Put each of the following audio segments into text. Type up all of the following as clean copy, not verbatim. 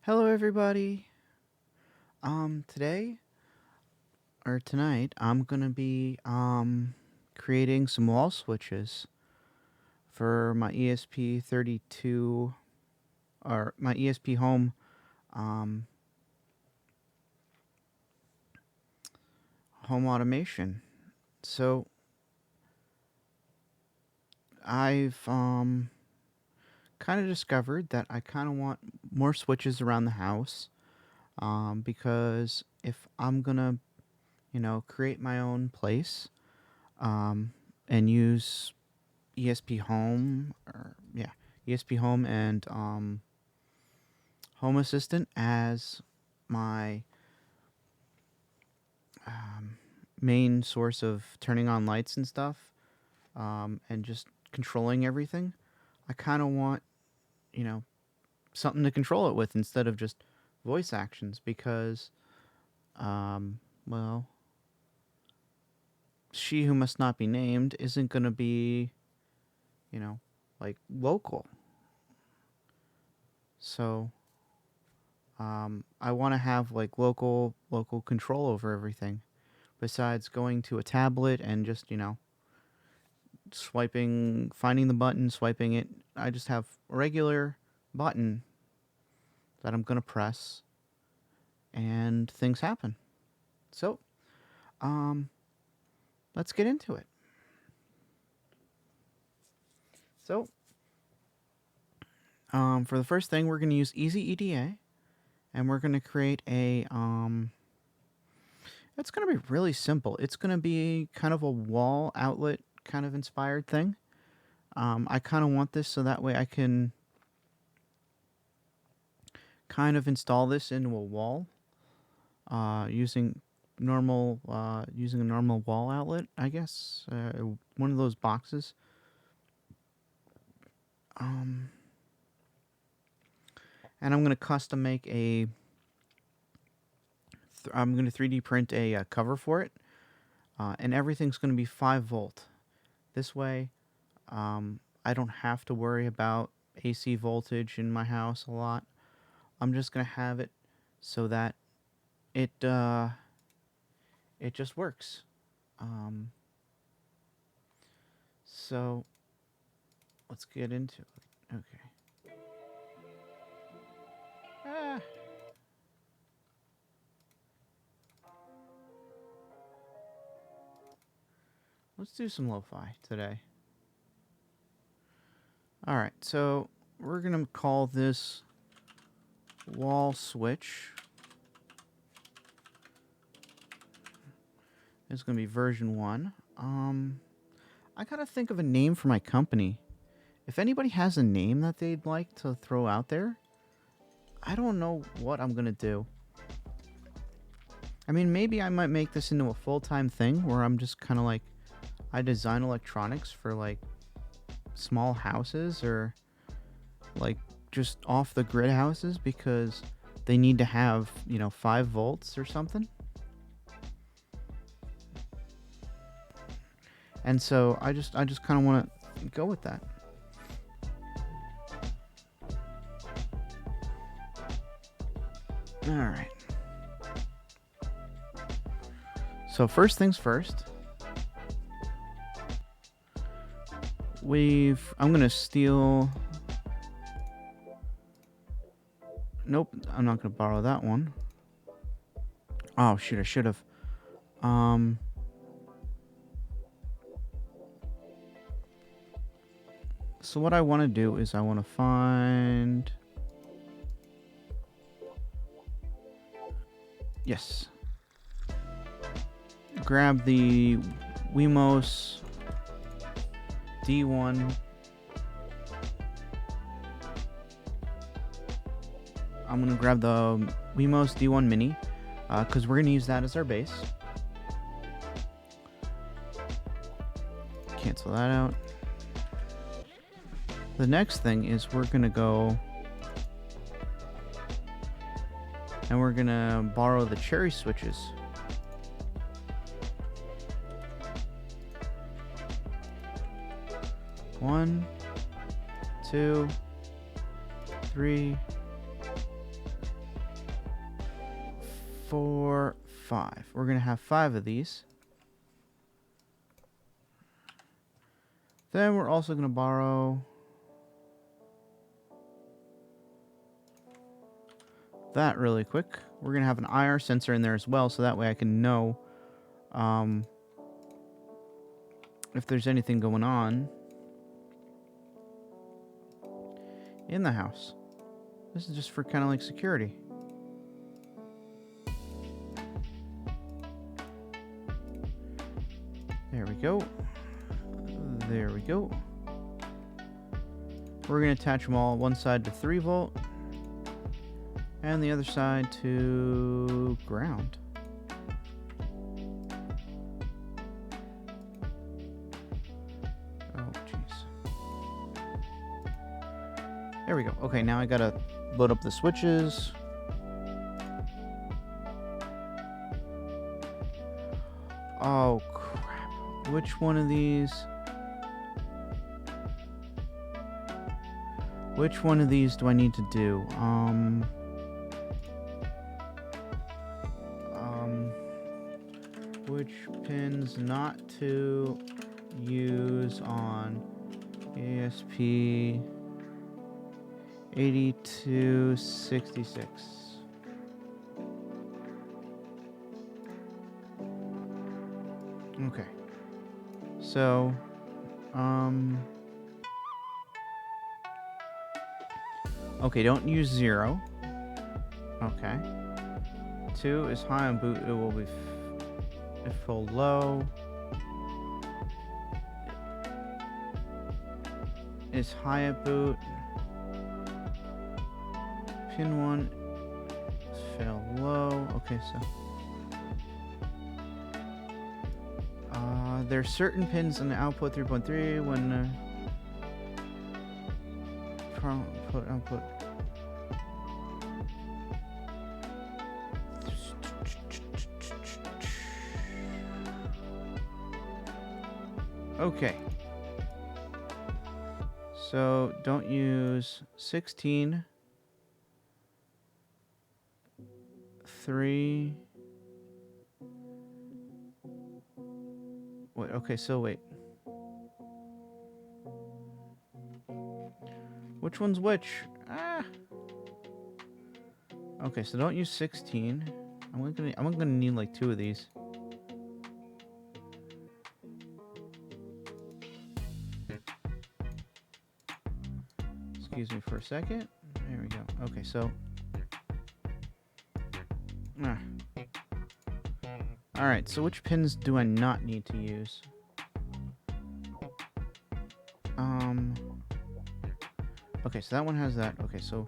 Hello, everybody. Today or tonight, I'm gonna be creating some wall switches for my ESP32 or my ESP Home um, home automation. So I've kind of discovered that I kind of want more switches around the house because if I'm gonna create my own place and use ESP Home or yeah, ESP Home and Home Assistant as my um, main source of turning on lights and stuff, and just controlling everything. I kind of want, you know, something to control it with instead of just voice actions because, well, she who must not be named isn't going to be, you know, like local. So I want to have like local control over everything. Besides going to a tablet and just swiping, finding the button, swiping it, I just have a regular button that I'm gonna press, and things happen. So um, let's get into it. So for the first thing, we're gonna use Easy EDA, and we're gonna create a It's gonna be really simple. It's gonna be kind of a wall outlet kind of inspired thing. I kind of want this so that way I can kind of install this into a wall using using a normal wall outlet, I guess. One of those boxes. Um, and I'm gonna custom make I'm gonna 3D print a cover for it, and everything's gonna be 5 volt. This way, I don't have to worry about AC voltage in my house a lot. I'm just gonna have it so that it it just works. Um, so let's get into it. Okay. Ah, let's do some lo-fi today. All right, so we're gonna call this wall switch. It's gonna be version 1. I gotta think of a name for my company. If anybody has a name that they'd like to throw out there, I don't know what I'm gonna do. I mean, maybe I might make this into a full-time thing where I'm just kind of like, I design electronics for like small houses or like just off the grid houses because they need to have 5 volts or something. And so I just kind of want to go with that. All right. So first things first, I'm gonna steal. Nope, I'm not gonna borrow that one. Oh shoot, I should have. So what I want to do is I want to find. Yes. Grab the Wemos D1. I'm going to grab the Wemos D1 Mini because we're going to use that as our base. Cancel that out. The next thing is we're going to go and we're going to borrow the cherry switches. One, two, three, 4, 5. We're going to have 5 of these. Then we're also going to borrow that really quick. We're going to have an IR sensor in there as well, so that way I can know if there's anything going on in the house. This is just for kind of like security. There we go. There we go. We're going to attach them all, one side to 3 volt and the other side to ground. Oh, jeez. There we go. Okay, now I gotta load up the switches. Oh, crap. Which one of these? Which one of these do I need to do? Which pins not to use on ESP 8266? Okay. So, okay, don't use 0. Okay. 2 is high on boot. It will be if full low. Is high at boot. Pin 1 is fail low. Okay, so there are certain pins in the output 3.3 when output. Okay. So don't use 16, 3. Wait, okay, so wait. Which one's which? Ah. Okay, so don't use 16. I'm gonna need like 2 of these. Excuse me for a second. There we go. Okay, so alright, so which pins do I not need to use? Okay, so that one has that. Okay, so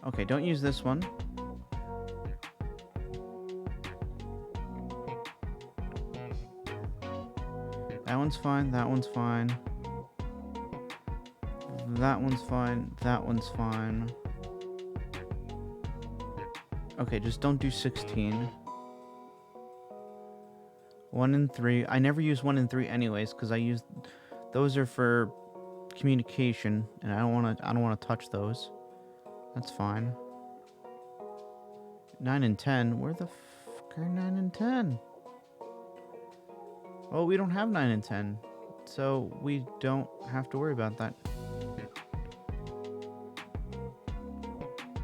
okay, don't use this one. That one's fine, that one's fine. That one's fine, that one's fine. Okay, just don't do 16. 1 and 3. I never use 1 and 3 anyways, because I use those are for communication, and I don't wanna touch those. That's fine. 9 and 10. Where the fuck are 9 and 10? Well, we don't have 9 and 10, so we don't have to worry about that.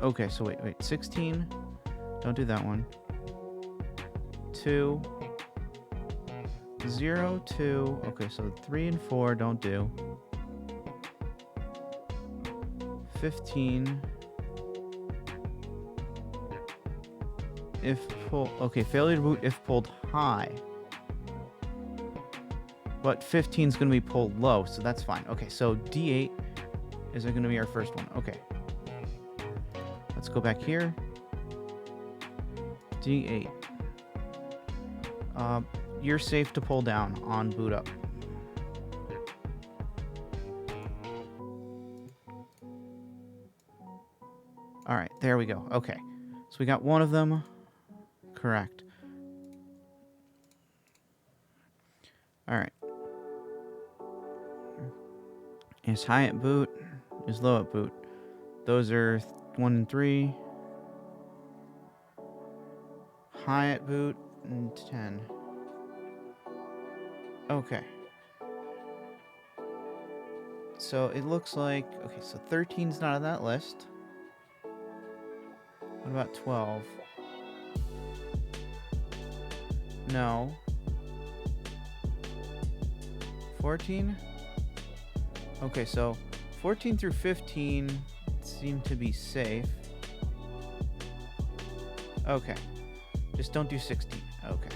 Okay, so wait. 16. Don't do that one. 2. 0, 2. Okay, so 3 and 4 don't do. 15. If pull. Okay, failure to boot if pulled high. But 15 is going to be pulled low, so that's fine. Okay, so D8 is going to be our first one. Okay. Let's go back here. D8. You're safe to pull down on boot up. All right, there we go. Okay, so we got one of them correct. All right. Is high at boot. is low at boot. Those are 1 and 3. High at boot and 10. Okay. So it looks like, okay, so 13's not on that list. What about 12? No. 14? Okay, so 14 through 15 seem to be safe. Okay. Just don't do 16. Okay.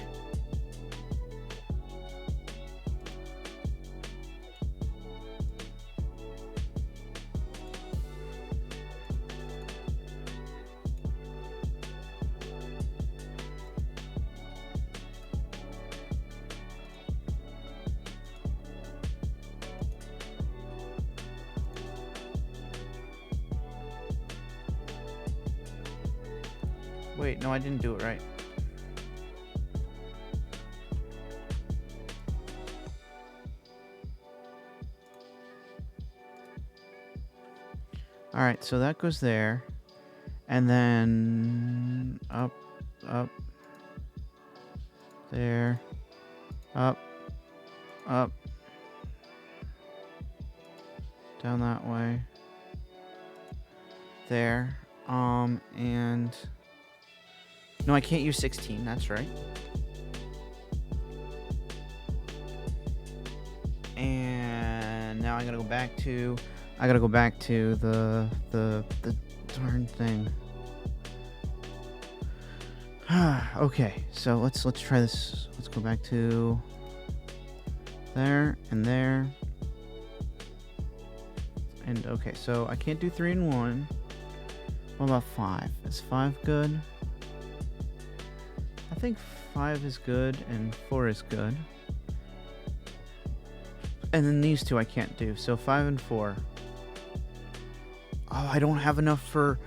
Wait, no, I didn't do it right. Alright, so that goes there. And then up, there, up, down that way, there, and no, I can't use 16, that's right. And now I gotta go back to the darn thing. Okay, so let's try this. Let's go back to there and there. And okay, so I can't do 3 and 1. What about 5? Is 5 good? I think 5 is good and 4 is good. And then these two I can't do. So 5 and 4. Oh, I don't have enough for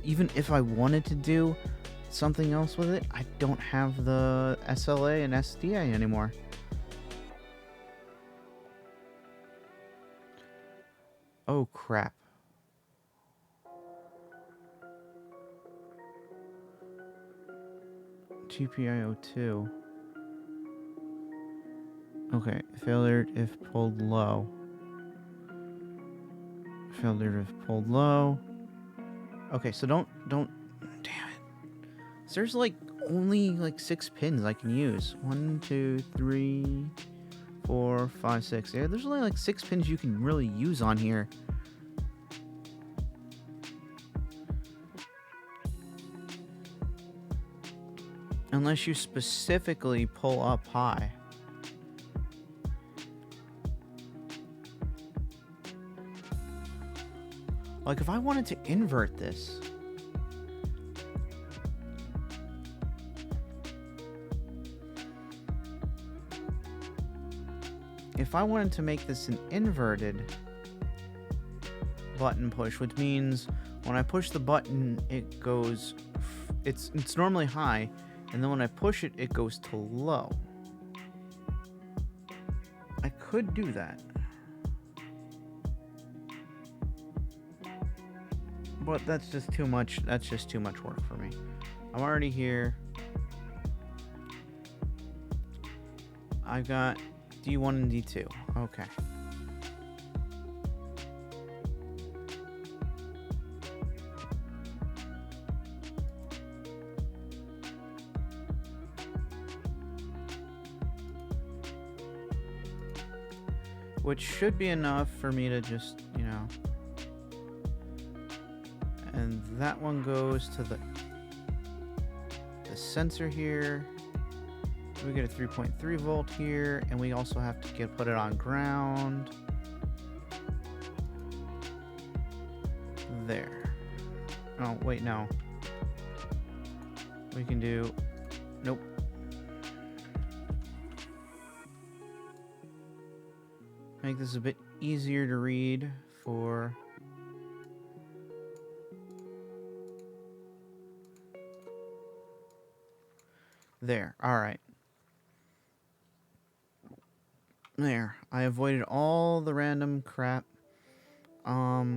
even if I wanted to do something else with it, I don't have the SLA and SDA anymore. Oh crap. GPIO2. Okay, failure if pulled low. Failure if pulled low. Okay, so don't damn it. So there's like only like 6 pins I can use. 1, 2, 3, 4, 5, 6. Yeah, there's only like 6 pins you can really use on here. Unless you specifically pull up high. Like if I wanted to invert this. If I wanted to make this an inverted button push, which means when I push the button, it goes, it's normally high, and then when I push it, it goes to low. I could do that. But that's just too much. That's just too much work for me. I'm already here. I've got D1 and D2. Okay. Which should be enough for me to just, you know. And that one goes to the sensor here. We get a 3.3 volt here, and we also have to put it on ground. There. Oh, wait, no. We can do... Nope. Make this a bit easier to read for... There. All right. There. I avoided all the random crap. Now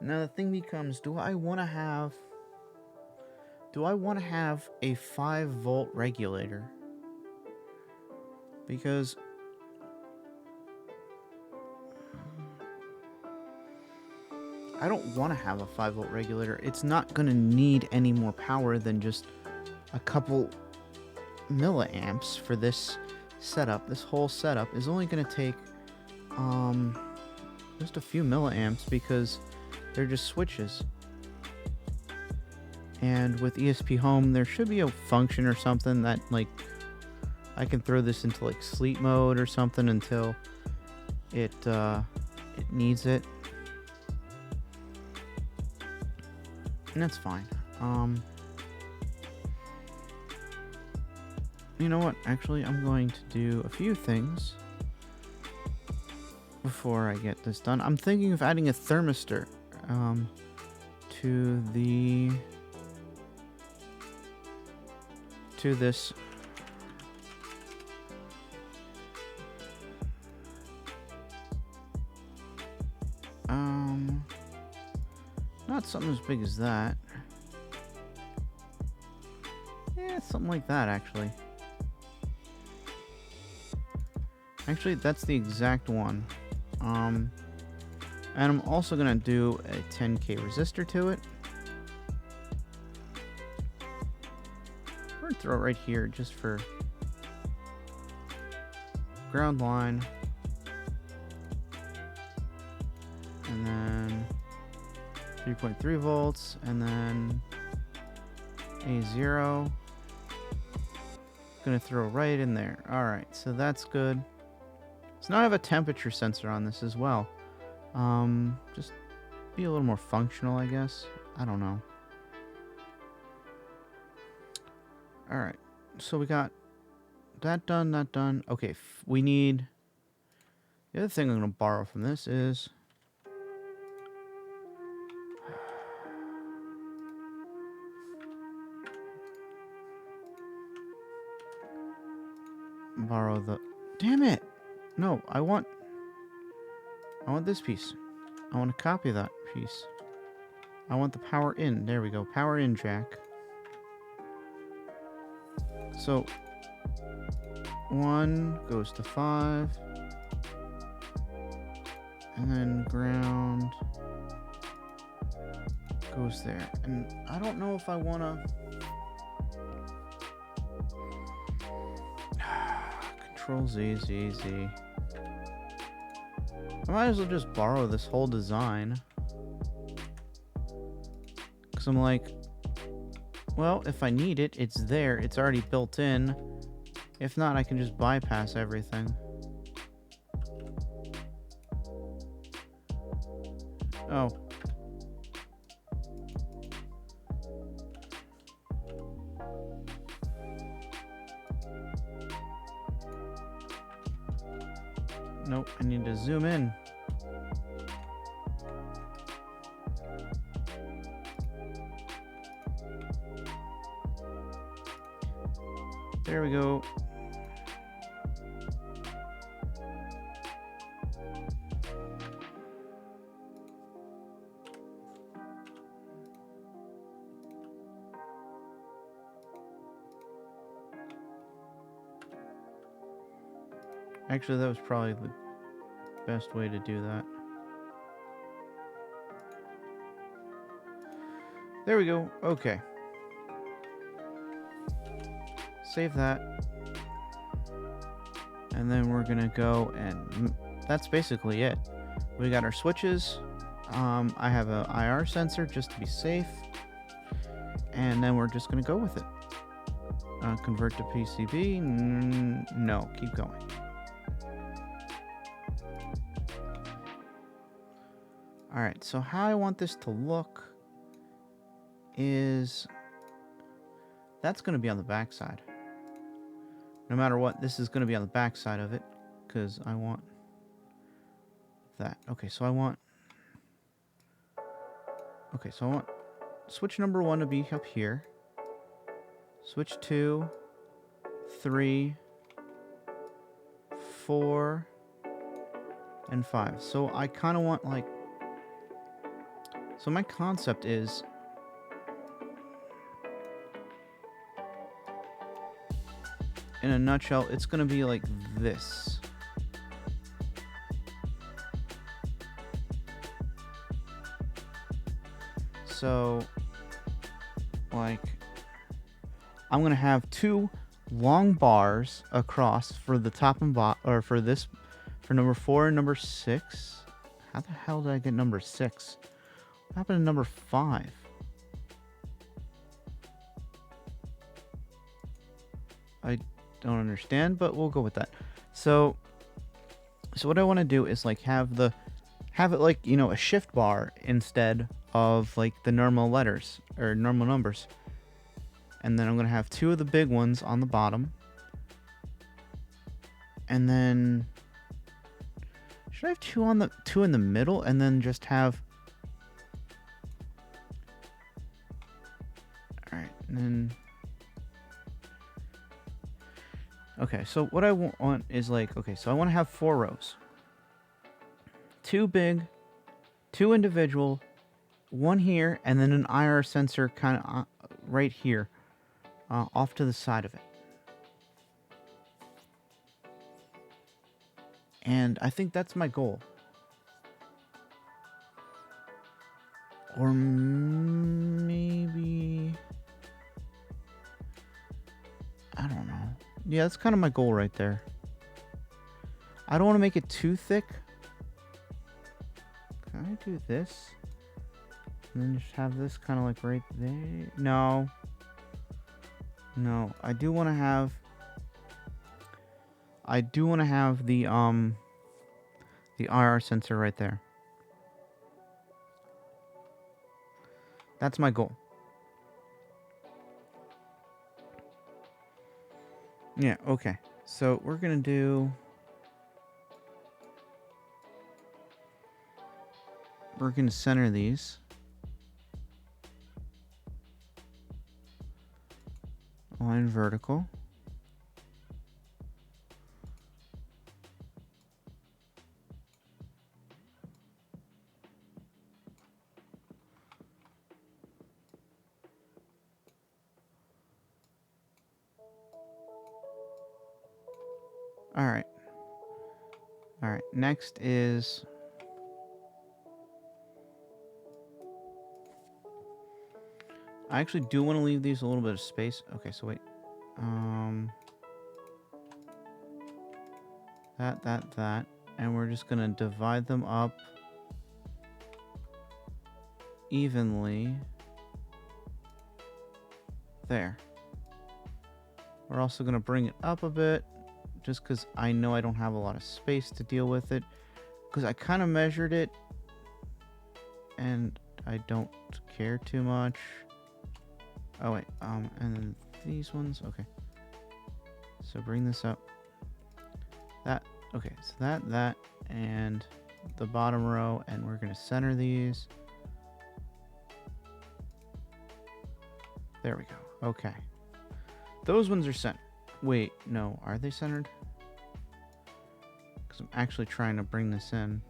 the thing becomes, do I want to have a 5-volt regulator? Because I don't want to have a 5-volt regulator. It's not going to need any more power than just a couple milliamps for this setup. This whole setup is only going to take just a few milliamps because they're just switches. And with ESP Home, there should be a function or something that, like, I can throw this into like sleep mode or something until it needs it. And that's fine. You know what? Actually, I'm going to do a few things before I get this done. I'm thinking of adding a thermistor to this. Not something as big as that. Yeah, something like that, actually. Actually, that's the exact one. And I'm also gonna do a 10K resistor to it. We're gonna throw it right here just for ground line. And then 3.3 volts, and then A0. Gonna throw right in there. Alright, so that's good. So now I have a temperature sensor on this as well. Just be a little more functional, I guess. I don't know. Alright, so we got that done, that done. Okay, we need... The other thing I'm gonna borrow from this is... borrow the... Damn it! No, I want this piece. I want to copy that piece. I want the power in. There we go. Power in jack. So 1 goes to 5. And then ground goes there. And I don't know if I want to... Control Z, Z, Z. I might as well just borrow this whole design. Because I'm like, well, if I need it, it's there. It's already built in. If not, I can just bypass everything. Oh. Nope, I need to zoom in. There we go. Actually, that was probably the best way to do that. There we go. Okay. Save that. And then we're gonna go and that's basically it. We got our switches. I have an IR sensor just to be safe. And then we're just gonna go with it. Convert to PCB. No, keep going. Alright, so how I want this to look is that's going to be on the back side. No matter what, this is going to be on the back side of it because I want that. Okay, so I want switch number 1 to be up here. Switch 2, 3, 4, and 5. So I kind of want like... So my concept is... In a nutshell, it's going to be like this. So, like, I'm going to have 2 long bars across for the top and bottom, or for this, for number 4 and number 6. How the hell did I get number 6? What happened to number 5? I don't understand, but we'll go with that. So what I want to do is like have it like, you know, a shift bar instead of like the normal letters or normal numbers. And then I'm going to have 2 of the big ones on the bottom. And then should I have 2 in the middle and then just have... All right, and then... Okay, so what I want is like, okay, so I want to have 4 rows. 2 big, 2 individual, 1 here, and then an IR sensor kind of right here, off to the side of it. And I think that's my goal. Or maybe... I don't know. Yeah, that's kind of my goal right there. I don't want to make it too thick. Can I do this? And then just have this kind of like right there? No. No, I do want to have... the IR sensor right there. That's my goal. Yeah, okay. So we're going to do... We're going to center these. Line vertical. Alright. Alright, next is... I actually do want to leave these a little bit of space. Okay, so wait. That. And we're just going to divide them up evenly. There. We're also going to bring it up a bit, just because I know I don't have a lot of space to deal with it. Because I kind of measured it, and I don't care too much. Oh wait, and then these ones, okay. So bring this up. That, okay, so that, and the bottom row, and we're gonna center these. There we go, okay. Those ones are centered. Wait, no, are they centered? Because I'm actually trying to bring this in.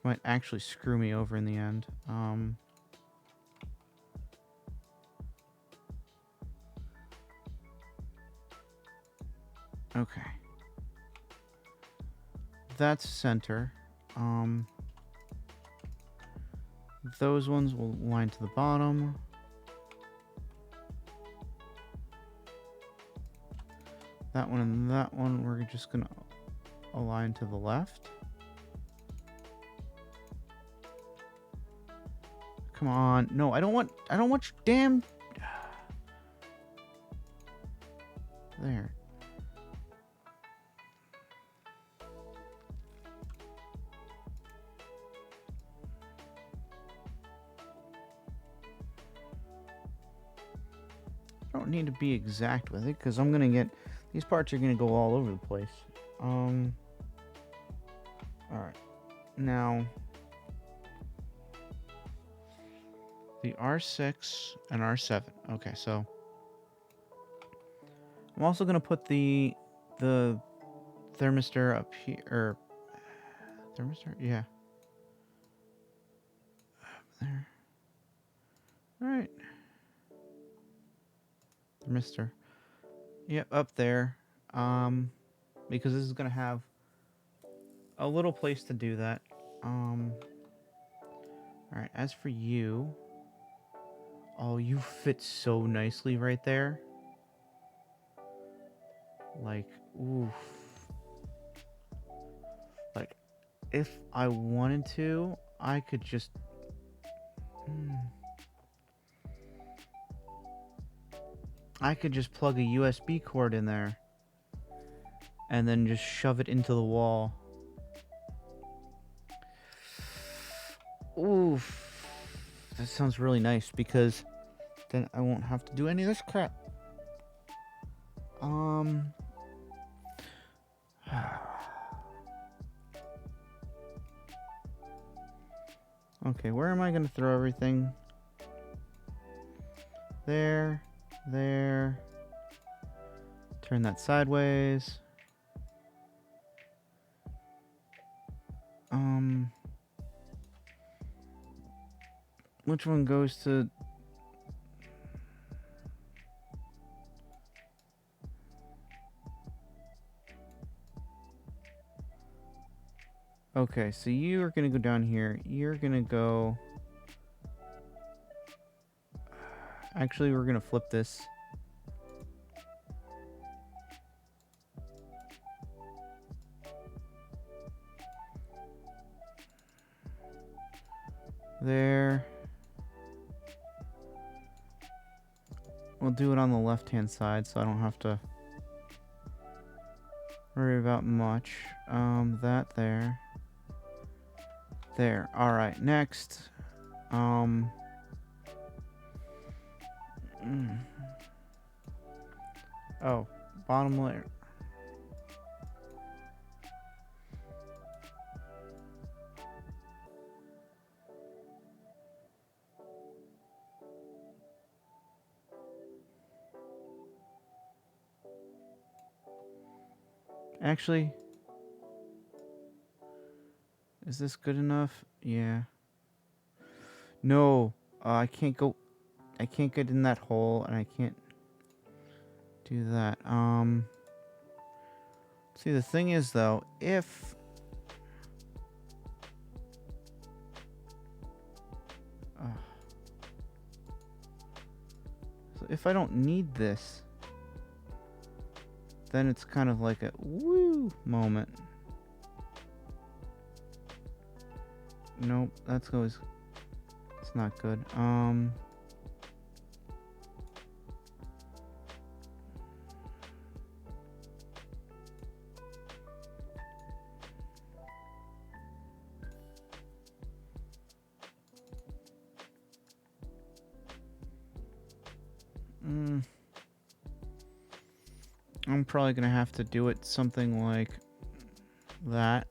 Might actually screw me over in the end. Okay. That's center. Those ones will line to the bottom. That one and that one, we're just gonna align to the left. Come on. No, I don't want your damn... There. I don't need to be exact with it, because I'm going to get... These parts are going to go all over the place. Alright. Now... The R6 and R7. Okay, so I'm also gonna put the thermistor up here, or thermistor, yeah, there. All right, thermistor, yep, up there. Because this is gonna have a little place to do that. All right. As for you, oh, you fit so nicely right there. Like, oof. Like, if I wanted to, I could just... I could just plug a USB cord in there. And then just shove it into the wall. Oof. That sounds really nice because then I won't have to do any of this crap. Okay, where am I going to throw everything? There. Turn that sideways. Which one goes to... Okay, so you are going to go down here. You're going to go... Actually, we're going to flip this. There. We'll do it on the left-hand side so I don't have to worry about much. That there. There. Alright, next. Oh, bottom layer. Actually, is this good enough? Yeah. No, I can't go. I can't get in that hole, and I can't do that. See, the thing is, though, if so if I don't need this, then it's kind of like a woo moment. Nope, that's always... It's not good. I'm probably gonna have to do it something like that.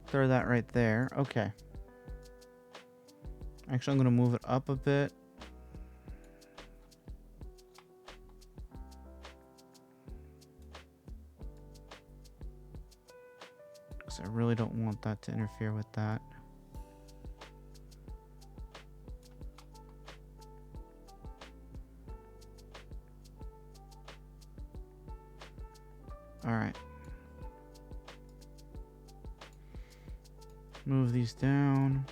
Throw that right there. Okay. Actually, I'm gonna move it up a bit. Because I really don't want that to interfere with that. Alright. Move these down.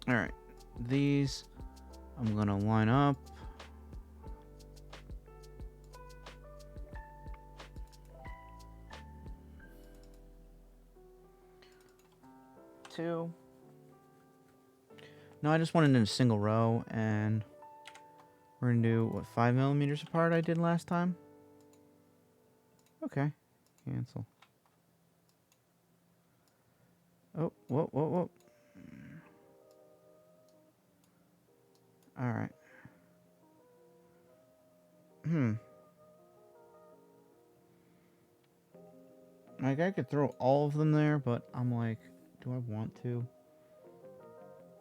Alright. These I'm gonna line up. Two. No, I just wanted in a single row, and we're gonna do what, 5 millimeters apart I did last time? Okay. Cancel. Oh, whoa. Alright. Like, I could throw all of them there, but I'm like, do I want to?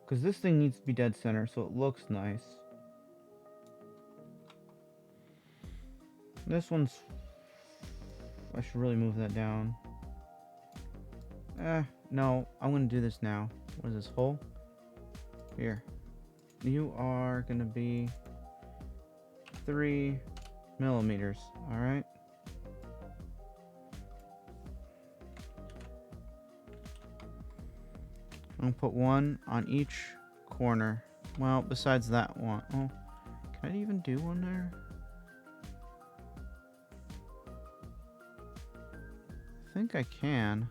Because this thing needs to be dead center so it looks nice. This one's... I should really move that down. No, I'm going to do this now. What is this, hole? Here. You are going to be 3 millimeters, alright? I'm going to put one on each corner. Well, besides that one. Oh, can I even do one there? I think I can.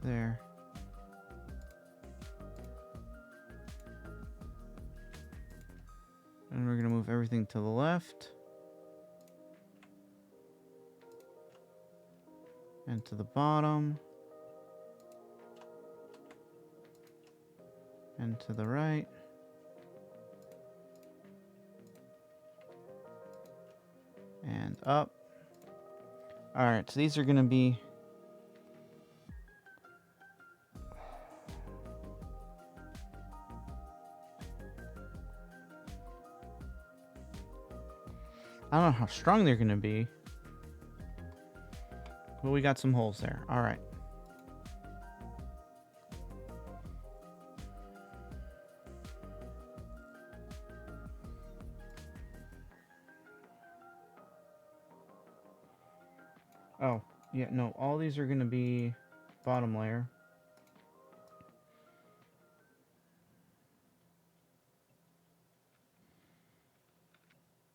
There. And we're going to move everything to the left. And to the bottom. And to the right. And up. Alright, so these are going to be... I don't know how strong they're going to be. But we got some holes there. Alright. Oh, yeah, no, all these are going to be bottom layer.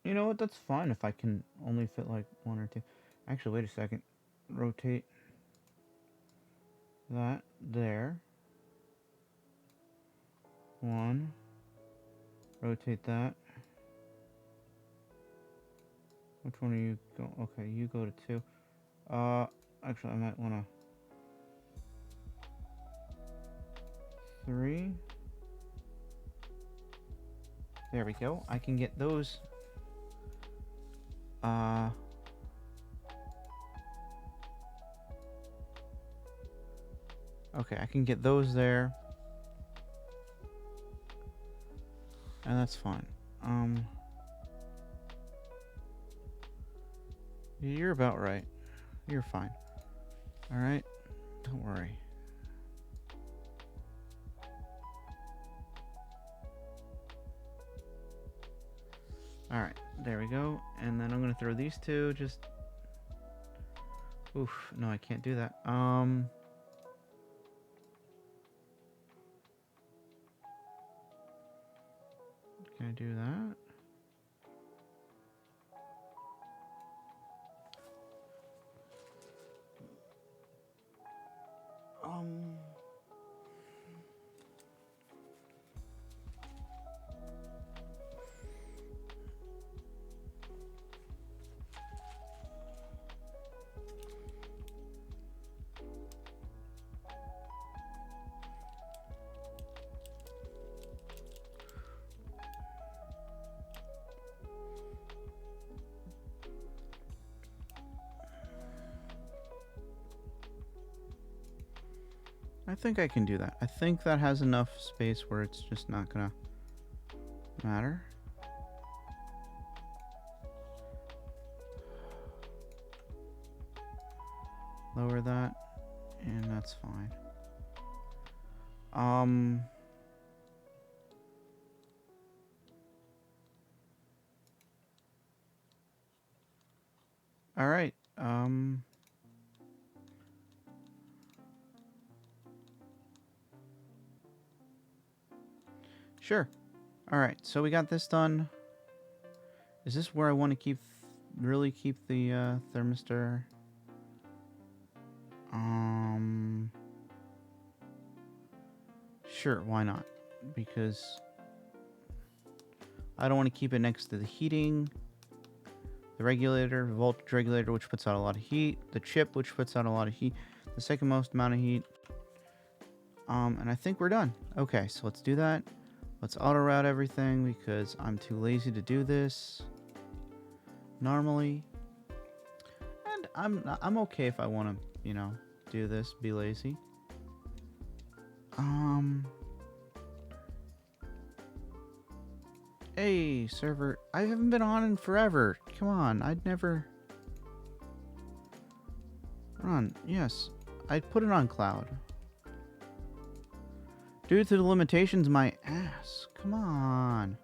You know what, that's fine if I can only fit like 1 or 2. Actually, wait a second. Rotate that there. 1. Rotate that. Which one are you go? Okay, you go to 2. Actually, I might want to 3. There we go. I can get those. Okay, I can get those there. And that's fine. You're about right. You're fine. Alright? Don't worry. Alright, there we go. And then I'm gonna throw these two just... Oof, no, I can't do that. Can I do that? I think I can do that. I think that has enough space where it's just not gonna matter. Lower that, and that's fine. All right. Sure. All right. So we got this done. Is this where I want to keep, really keep the thermistor? Sure. Why not? Because I don't want to keep it next to the heating, the regulator, the voltage regulator, which puts out a lot of heat, the chip, which puts out a lot of heat, the second most amount of heat. And I think we're done. Okay, so let's do that. Let's auto route everything because I'm too lazy to do this normally. And I'm okay if I want to, you know, do this. Be lazy. Hey, server. I haven't been on in forever. Come on. I'd never... Run. Yes. I'd put it on cloud. Due to the limitations, my ass. Come on.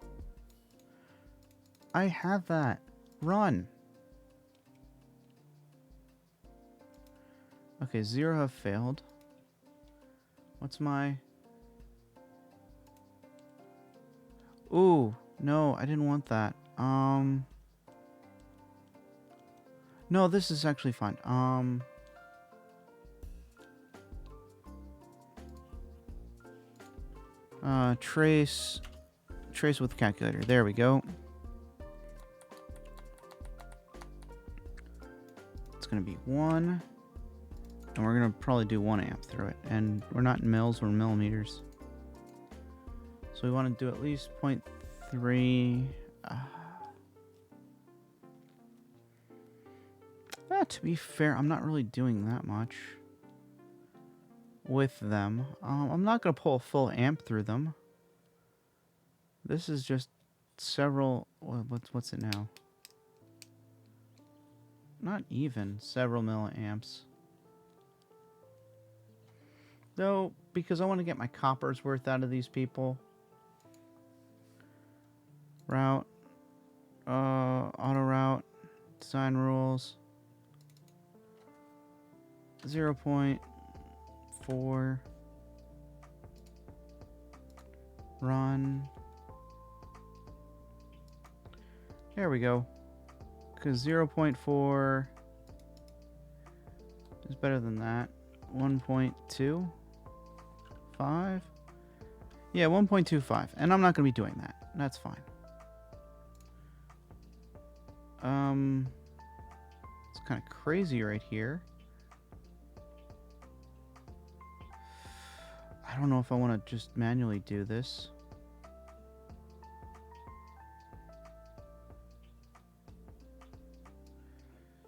I have that. Run. Okay, 0 have failed. What's my... Ooh, no, I didn't want that. No, this is actually fine. Trace with calculator. There we go. It's gonna be 1. And we're gonna probably do 1 amp through it. And we're not in mils, we're in millimeters. So we want to do at least 0.3. To be fair, I'm not really doing that much with them. I'm not gonna pull a full amp through them. This is just several. What's it now? Not even several milliamps. Though, because I want to get my copper's worth out of these people. Route. Auto route. Design rules. 0.4. Run. There we go. Because 0.4 is better than that. 1.25? Yeah, 1.25. And I'm not going to be doing that. That's fine. It's kind of crazy right here. I don't know if I want to just manually do this.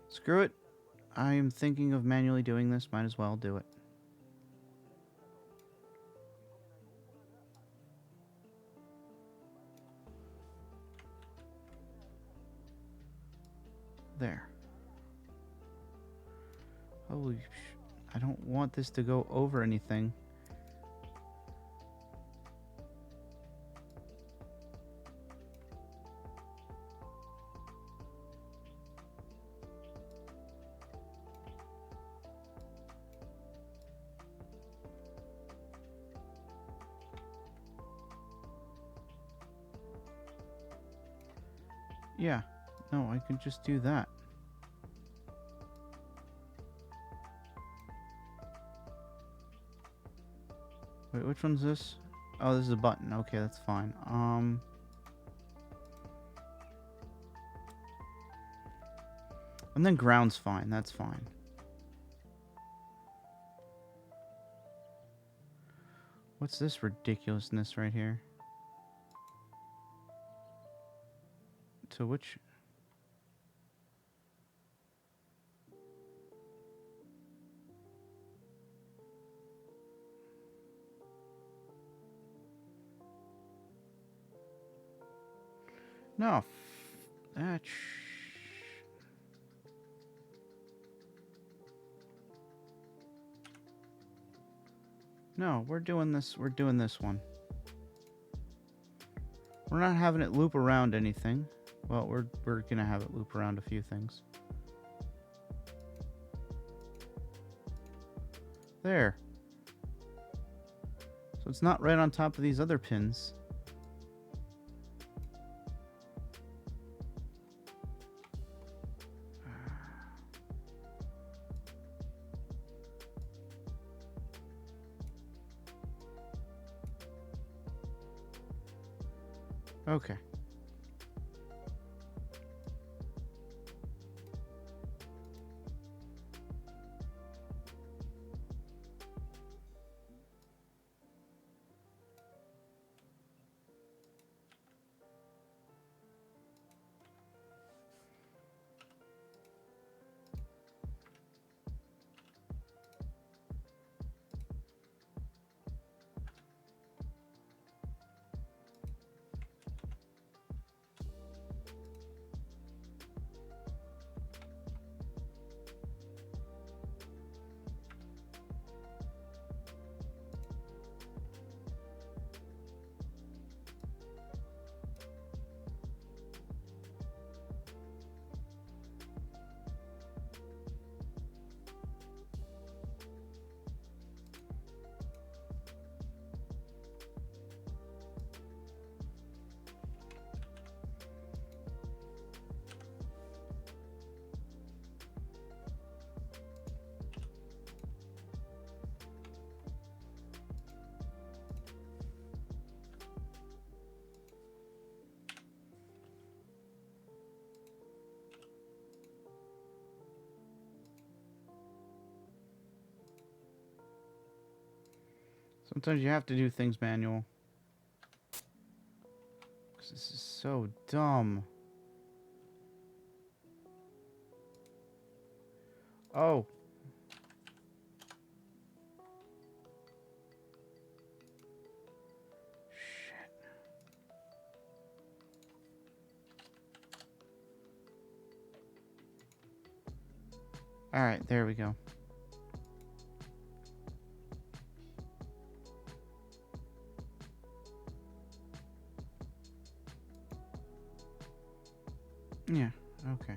Screw it. I am thinking of manually doing this. Might as well do it. There. Holy I don't want this to go over anything. Yeah. No, I can just do that. Wait, which one's this? Oh, this is a button. Okay, that's fine. And then ground's fine. That's fine. What's this ridiculousness right here? To which... No, that No, we're doing this one. We're not having it loop around anything. Well, we're gonna have it loop around a few things. There. So it's not right on top of these other pins. Okay. Sometimes you have to do things manual. 'Cause this is so dumb. Oh. Shit. Alright, there we go. Yeah, okay.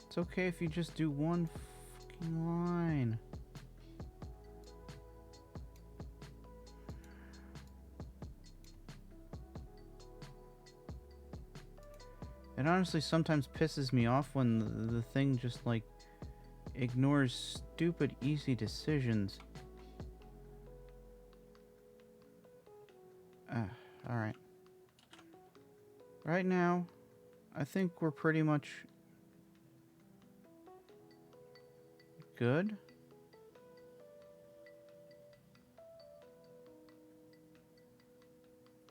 It's okay if you just do one fucking line. It honestly sometimes pisses me off when the thing just, like, ignores stupid, easy decisions. Alright. Right now, I think we're pretty much good.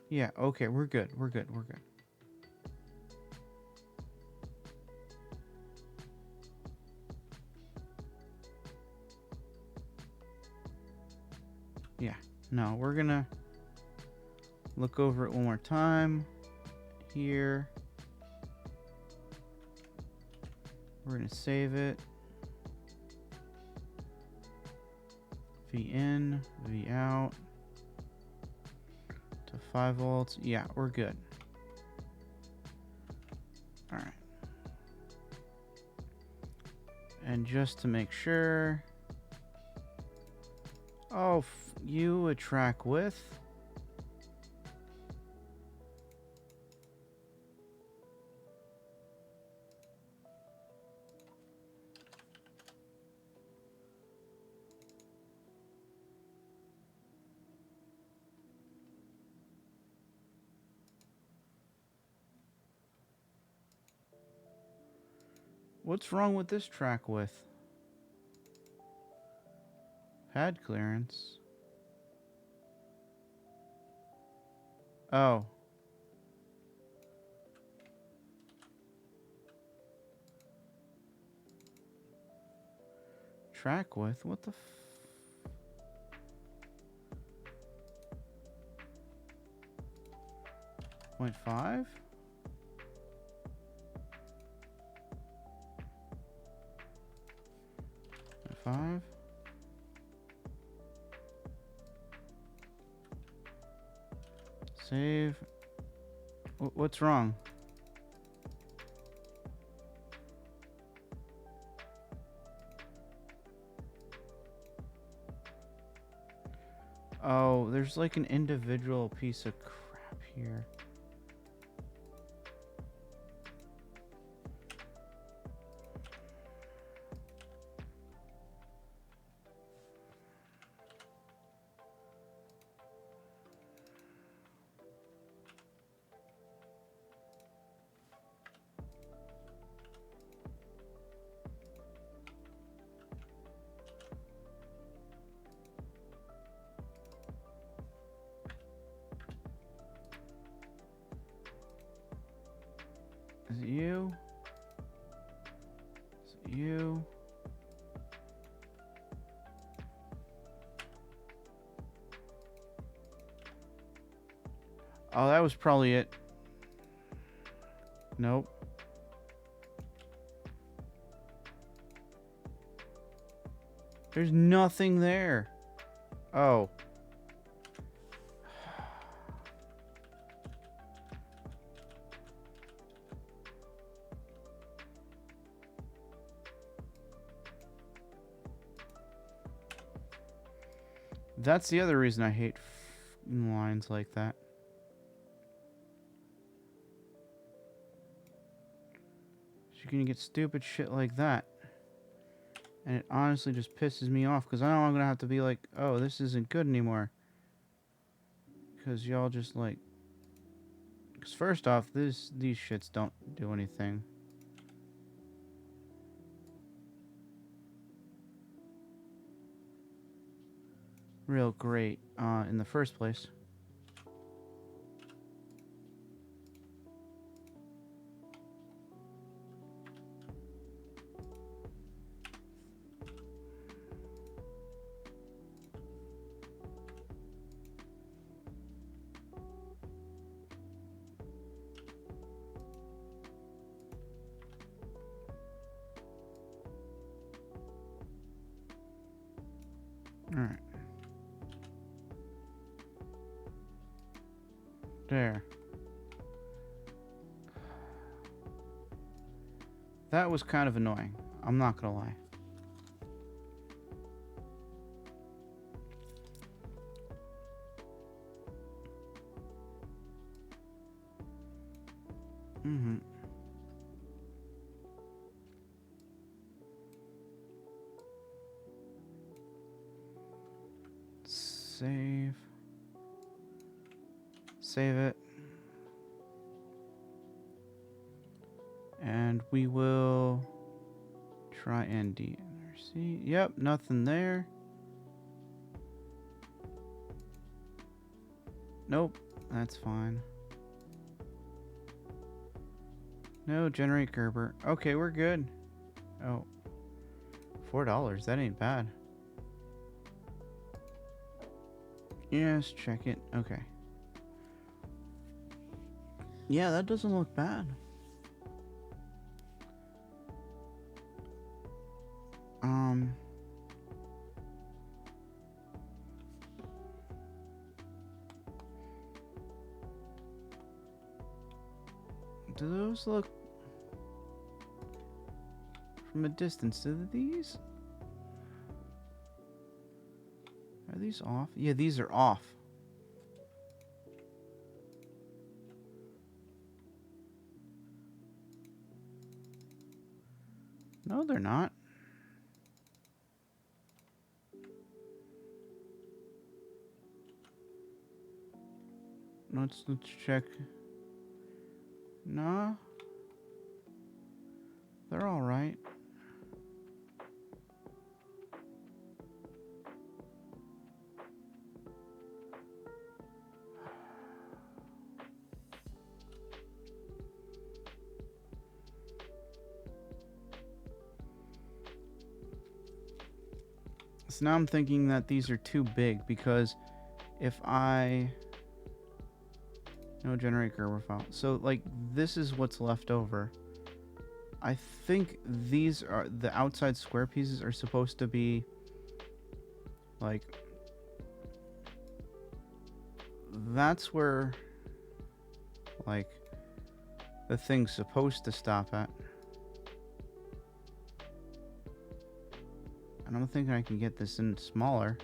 Yeah, okay, we're good. We're good. We're good. Yeah. No, we're gonna look over it one more time. Here. We're gonna save it. V in, V out. To 5 volts. Yeah, we're good. Alright. And just to make sure. Oh, you a track width. What's wrong with this track width? Pad clearance. Oh. Track width? What the 0.5? Five. Save. What's wrong? Oh, there's like an individual piece of crap here. Is it you? Is it you? Oh, that was probably it. Nope. There's nothing there. Oh. That's the other reason I hate lines like that. You're gonna get stupid shit like that. And it honestly just pisses me off because I know I'm gonna have to be like, oh, this isn't good anymore. Because y'all just like... Because first off, these shits don't do anything. real great in the first place. All right. There. That was kind of annoying. I'm not gonna lie. Mm-hmm. Save. Save it. And we will try and DNRC. Yep, nothing there. Nope, that's fine. No, generate Gerber. Okay, we're good. Oh, $4. That ain't bad. Yes, check it. Okay. Yeah, that doesn't look bad. Do those look from a distance? Do these? Are these off? Yeah, these are off. No, they're not. Let's check. No. They're all right. So now I'm thinking that these are too big because if I... No generate Gerber file. So, like, this is what's left over. I think these are... The outside square pieces are supposed to be... Like... That's where... Like... The thing's supposed to stop at. And I'm thinking I can get this in smaller.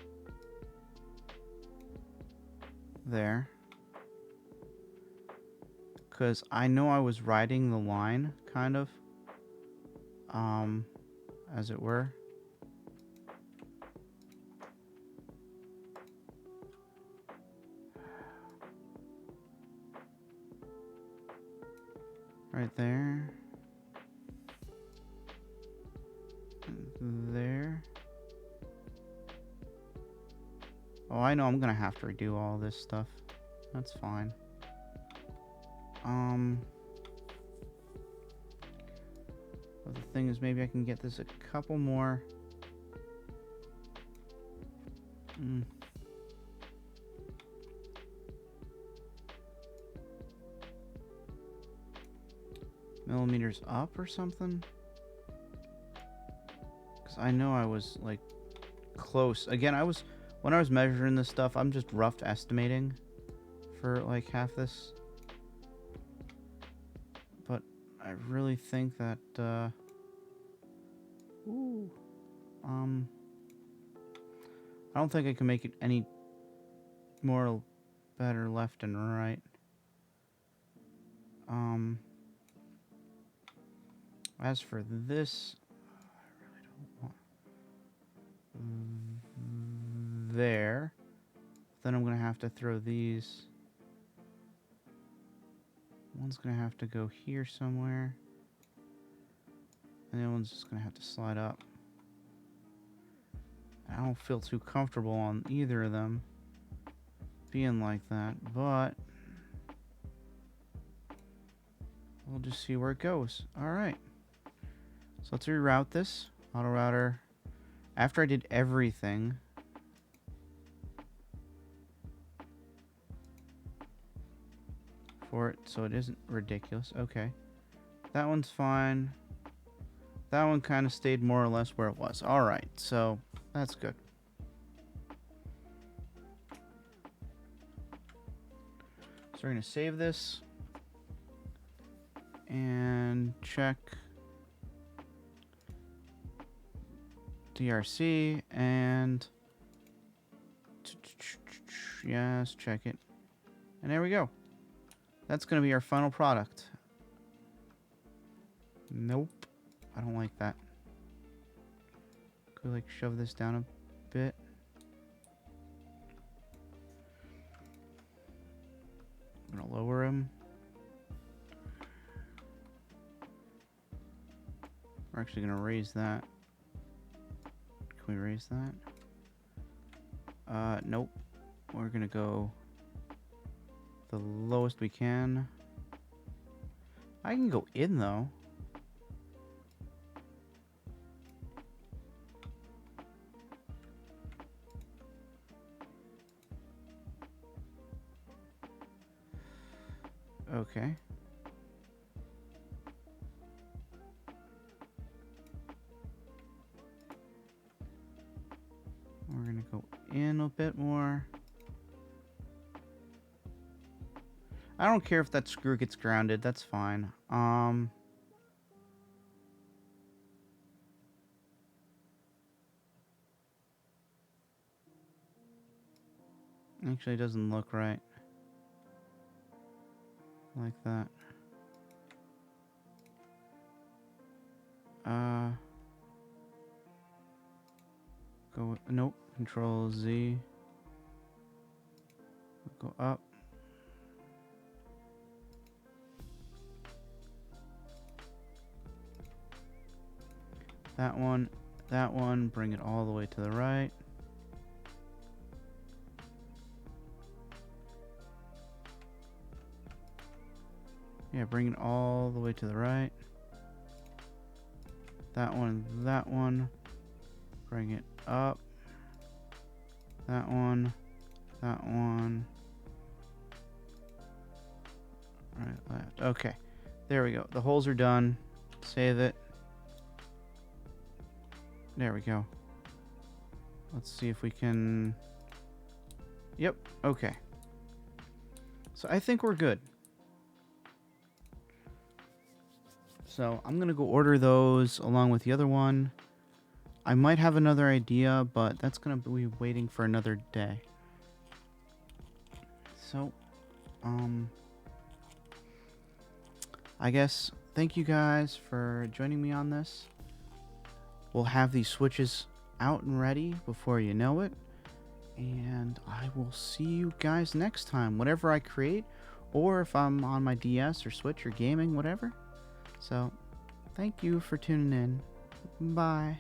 There. Because I know I was riding the line, kind of. As it were. Right there. There. Oh, I know I'm gonna have to redo all this stuff. That's fine. But the thing is, maybe I can get this a couple more. Millimeters up or something? Because I know I was, like, close. Again, when I was measuring this stuff, I'm just rough estimating for, like, half this. But I really think that, I don't think I can make it any more better left and right. As for this, I really don't want there. Then I'm gonna have to throw these. One's gonna have to go here somewhere, and the other one's just gonna have to slide up. I don't feel too comfortable on either of them being like that, but we'll just see where it goes. Alright. So let's reroute this. Auto router. After I did everything, for it so it isn't ridiculous. Okay. That one's fine. That one kind of stayed more or less where it was. Alright, so that's good. So we're going to save this and check DRC and yes, check it. And there we go. That's going to be our final product. Nope. I don't like that. Could we, like, shove this down a bit? I'm going to lower him. We're actually going to raise that. Can we raise that? Nope. We're going to go the lowest we can. I can go in, though. Okay. We're gonna go in a bit more. I don't care if that screw gets grounded, that's fine. Actually, it doesn't look right. Like that. Nope. Control Z. Go up. That one, bring it all the way to the right. Yeah, bring it all the way to the right. That one, bring it up. That one. Right, left. Okay, there we go. The holes are done. Save it. There we go. Let's see if we can... Yep, okay. So I think we're good. So I'm going to go order those along with the other one. I might have another idea, but that's going to be waiting for another day. So, I guess thank you guys for joining me on this. We'll have these switches out and ready before you know it. And I will see you guys next time, whatever I create, or if I'm on my DS or Switch or gaming, whatever. So, thank you for tuning in. Bye.